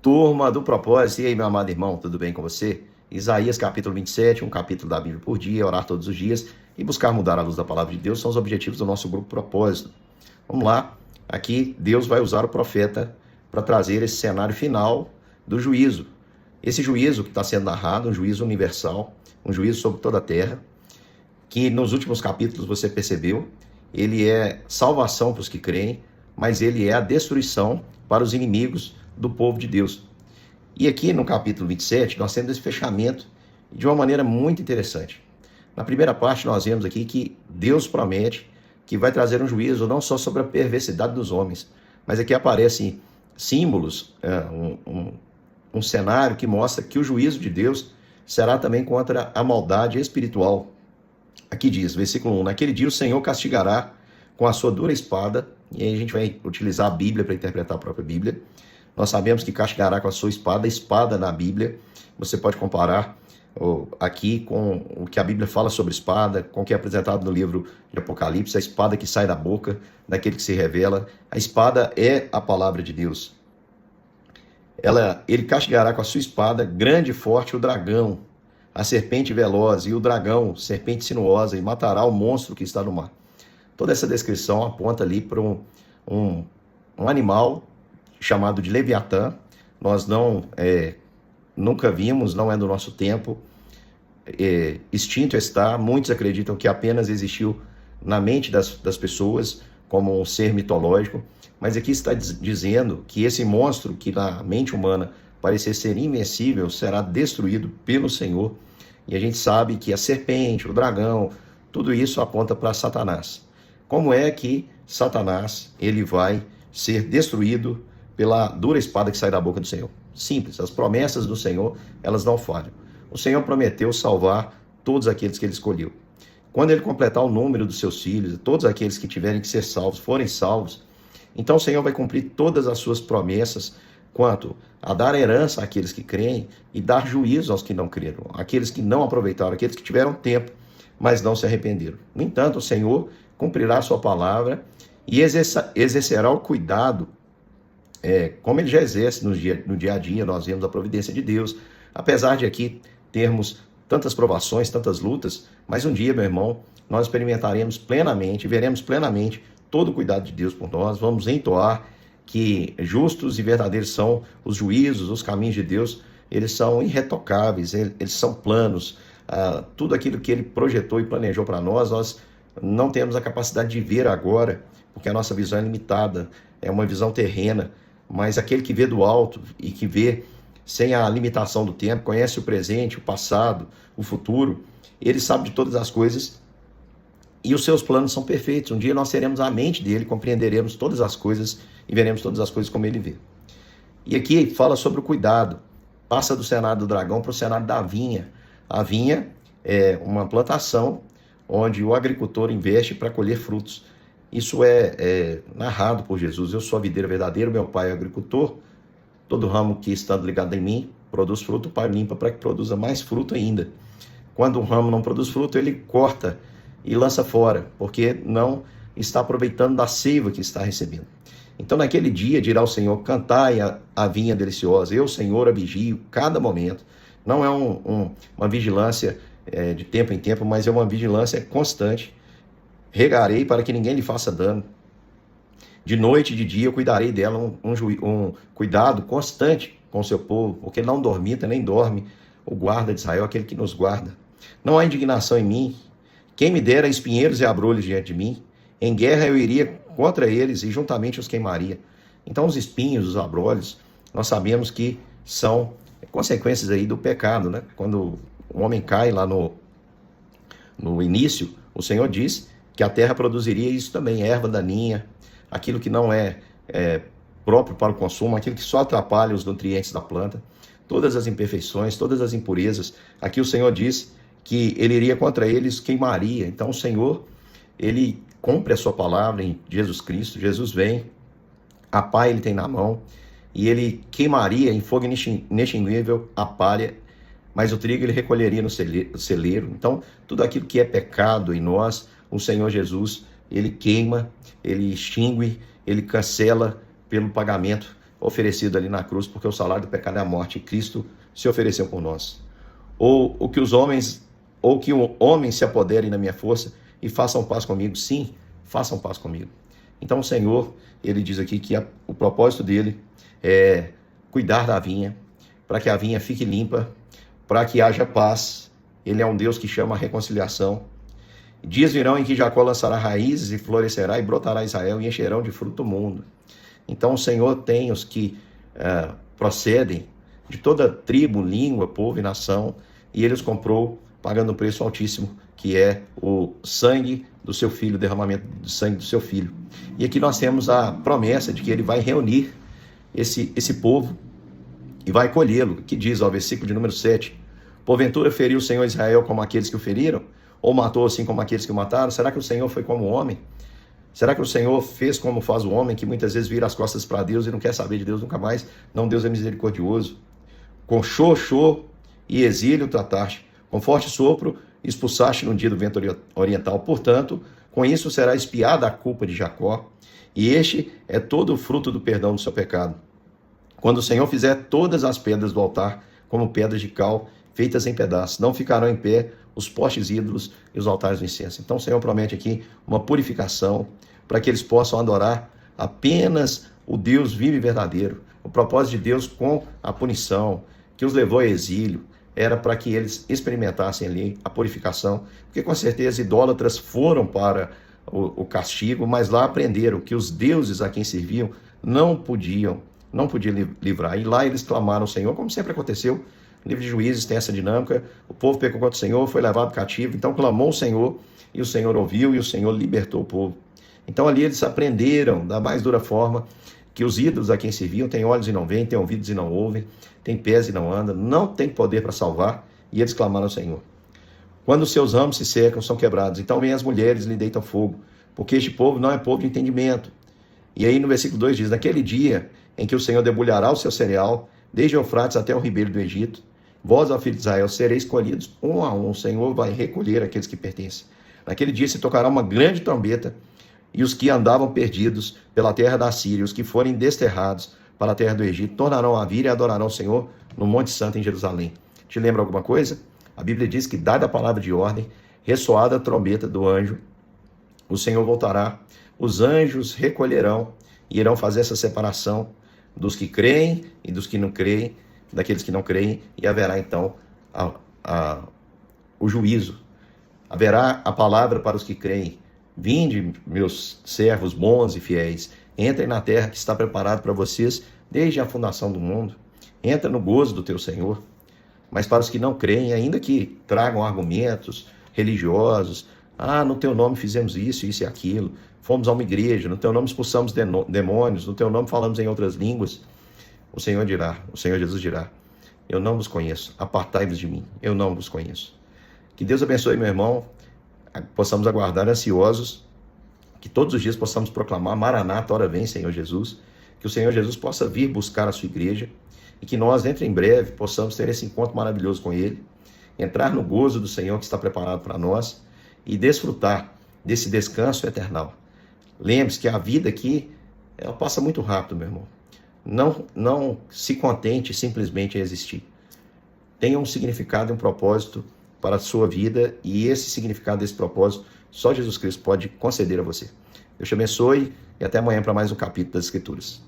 Turma do Propósito, e aí, meu amado irmão, tudo bem com você? Isaías capítulo 27, um capítulo da Bíblia por dia, orar todos os dias e buscar mudar a luz da palavra de Deus são os objetivos do nosso grupo Propósito. Vamos lá, aqui Deus vai usar o profeta para trazer esse cenário final do juízo. Esse juízo que está sendo narrado, um juízo universal, um juízo sobre toda a terra, que nos últimos capítulos você percebeu, ele é salvação para os que creem, mas ele é a destruição para os inimigos do povo de Deus. E aqui no capítulo 27, nós temos esse fechamento de uma maneira muito interessante. Na primeira parte, nós vemos aqui que Deus promete que vai trazer um juízo não só sobre a perversidade dos homens, mas aqui aparecem símbolos, um cenário que mostra que o juízo de Deus será também contra a maldade espiritual. Aqui diz, versículo 1, naquele dia o Senhor castigará com a sua dura espada, e aí a gente vai utilizar a Bíblia para interpretar a própria Bíblia. Nós sabemos que castigará com a sua espada na Bíblia. Você pode comparar aqui com o que a Bíblia fala sobre espada, com o que é apresentado no livro de Apocalipse, a espada que sai da boca daquele que se revela. A espada é a palavra de Deus. Ele castigará com a sua espada, grande e forte, o dragão, a serpente veloz, e o dragão, serpente sinuosa, e matará o monstro que está no mar. Toda essa descrição aponta ali para um animal chamado de Leviatã. Nós nunca vimos, não é do nosso tempo, extinto está. Muitos acreditam que apenas existiu na mente das pessoas como um ser mitológico, mas aqui está dizendo que esse monstro que na mente humana parecer ser invencível será destruído pelo Senhor, e a gente sabe que a serpente, o dragão, tudo isso aponta para Satanás. Como é que Satanás ele vai ser destruído pela dura espada que sai da boca do Senhor? Simples, as promessas do Senhor, elas não falham. O Senhor prometeu salvar todos aqueles que ele escolheu. Quando ele completar o número dos seus filhos, todos aqueles que tiverem que ser salvos, forem salvos, então o Senhor vai cumprir todas as suas promessas quanto a dar herança àqueles que creem e dar juízo aos que não creram, aqueles que não aproveitaram, aqueles que tiveram tempo, mas não se arrependeram. No entanto, o Senhor cumprirá a sua palavra e exercerá o cuidado, como ele já exerce no dia a dia. Nós vemos a providência de Deus, apesar de aqui termos tantas provações, tantas lutas, mas um dia, meu irmão, nós experimentaremos plenamente, veremos plenamente todo o cuidado de Deus por nós, vamos entoar que justos e verdadeiros são os juízos, os caminhos de Deus, eles são irretocáveis, eles são planos, tudo aquilo que ele projetou e planejou para nós não temos a capacidade de ver agora, porque a nossa visão é limitada, é uma visão terrena, mas aquele que vê do alto e que vê sem a limitação do tempo, conhece o presente, o passado, o futuro, ele sabe de todas as coisas e os seus planos são perfeitos. Um dia nós teremos a mente dele, compreenderemos todas as coisas e veremos todas as coisas como ele vê. E aqui fala sobre o cuidado, passa do cenário do dragão para o cenário da vinha. A vinha é uma plantação onde o agricultor investe para colher frutos. Isso é narrado por Jesus. Eu sou a videira verdadeira, meu pai é agricultor. Todo ramo que estando ligado em mim produz fruto, o pai limpa para que produza mais fruto ainda. Quando um ramo não produz fruto, ele corta e lança fora, porque não está aproveitando da seiva que está recebendo. Então, naquele dia, dirá o Senhor, cantai a vinha deliciosa. Eu, Senhor, a vigio cada momento. Não é uma vigilância de tempo em tempo, mas é uma vigilância constante. Regarei para que ninguém lhe faça dano. De noite e de dia eu cuidarei dela, um cuidado constante com o seu povo, porque não dormita nem dorme o guarda de Israel, aquele que nos guarda. Não há indignação em mim. Quem me dera espinheiros e abrolhos diante de mim, em guerra eu iria contra eles e juntamente os queimaria. Então os espinhos, os abrolhos, nós sabemos que são consequências aí do pecado, né? Quando o homem cai lá no início, o Senhor diz que a terra produziria isso também, erva daninha, aquilo que não é próprio para o consumo, aquilo que só atrapalha os nutrientes da planta, todas as imperfeições, todas as impurezas. Aqui o Senhor diz que ele iria contra eles, queimaria. Então o Senhor, ele cumpre a sua palavra em Jesus Cristo. Jesus vem, a pá ele tem na mão, e ele queimaria em fogo inextinguível a palha, mas o trigo ele recolheria no celeiro. Então, tudo aquilo que é pecado em nós, o Senhor Jesus, ele queima, ele extingue, ele cancela pelo pagamento oferecido ali na cruz, porque o salário do pecado é a morte, e Cristo se ofereceu por nós. Ou que o homem se apodere na minha força e façam paz comigo. Sim, façam paz comigo. Então o Senhor, ele diz aqui que o propósito dele é cuidar da vinha, para que a vinha fique limpa, para que haja paz. Ele é um Deus que chama a reconciliação. Dias virão em que Jacó lançará raízes e florescerá, e brotará Israel, e encherão de fruto o mundo. Então o Senhor tem os que procedem de toda tribo, língua, povo e nação, e ele os comprou pagando um preço altíssimo, que é o sangue do seu filho, o derramamento do sangue do seu filho. E aqui nós temos a promessa de que ele vai reunir esse povo e vai colhê-lo, que diz, ó, versículo de número 7, porventura feriu o Senhor Israel como aqueles que o feriram? Ou matou assim como aqueles que o mataram? Será que o Senhor foi como o homem? Será que o Senhor fez como faz o homem, que muitas vezes vira as costas para Deus e não quer saber de Deus nunca mais? Não, Deus é misericordioso. Com chô e exílio trataste, com forte sopro expulsaste no dia do vento oriental. Portanto, com isso será expiada a culpa de Jacó, e este é todo o fruto do perdão do seu pecado. Quando o Senhor fizer todas as pedras do altar como pedras de cal, feitas em pedaços, não ficarão em pé os postes ídolos e os altares do incenso. Então o Senhor promete aqui uma purificação, para que eles possam adorar apenas o Deus vivo e verdadeiro. O propósito de Deus com a punição, que os levou ao exílio, era para que eles experimentassem ali a purificação, porque com certeza idólatras foram para o castigo, mas lá aprenderam que os deuses a quem serviam não podiam livrar. E lá eles clamaram ao Senhor, como sempre aconteceu. No livro de Juízes tem essa dinâmica, o povo pecou contra o Senhor, foi levado cativo, então clamou o Senhor, e o Senhor ouviu, e o Senhor libertou o povo. Então ali eles aprenderam da mais dura forma que os ídolos a quem serviam têm olhos e não veem, têm ouvidos e não ouvem, têm pés e não andam, não têm poder para salvar, e eles clamaram ao Senhor. Quando os seus ramos se secam, são quebrados, então vêm as mulheres e lhe deitam fogo, porque este povo não é povo de entendimento. E aí no versículo 2 diz, naquele dia em que o Senhor debulhará o seu cereal, desde Eufrates até o ribeiro do Egito, vós, ó filho de Israel, sereis colhidos um a um, o Senhor vai recolher aqueles que pertencem. Naquele dia se tocará uma grande trombeta, e os que andavam perdidos pela terra da Síria, os que forem desterrados para a terra do Egito, tornarão a vir e adorarão o Senhor no Monte Santo em Jerusalém. Te lembra alguma coisa? A Bíblia diz que, dada a palavra de ordem, ressoada a trombeta do anjo, o Senhor voltará, os anjos recolherão e irão fazer essa separação dos que creem e dos que não creem, daqueles que não creem, e haverá então o juízo. Haverá a palavra para os que creem. Vinde, meus servos bons e fiéis, entrem na terra que está preparada para vocês desde a fundação do mundo. Entra no gozo do teu Senhor. Mas para os que não creem, ainda que tragam argumentos religiosos, no teu nome fizemos isso, isso e aquilo, fomos a uma igreja, no teu nome expulsamos demônios, no teu nome falamos em outras línguas, o Senhor Jesus dirá, eu não vos conheço, apartai-vos de mim, eu não vos conheço. Que Deus abençoe, meu irmão, possamos aguardar ansiosos, que todos os dias possamos proclamar, Maranata, ora vem, Senhor Jesus, que o Senhor Jesus possa vir buscar a sua igreja, e que nós, dentro em breve, possamos ter esse encontro maravilhoso com Ele, entrar no gozo do Senhor que está preparado para nós, e desfrutar desse descanso eternal. Lembre-se que a vida aqui, ela passa muito rápido, meu irmão. Não se contente simplesmente em existir. Tenha um significado e um propósito para a sua vida, e esse significado, esse propósito, só Jesus Cristo pode conceder a você. Deus te abençoe, e até amanhã para mais um capítulo das Escrituras.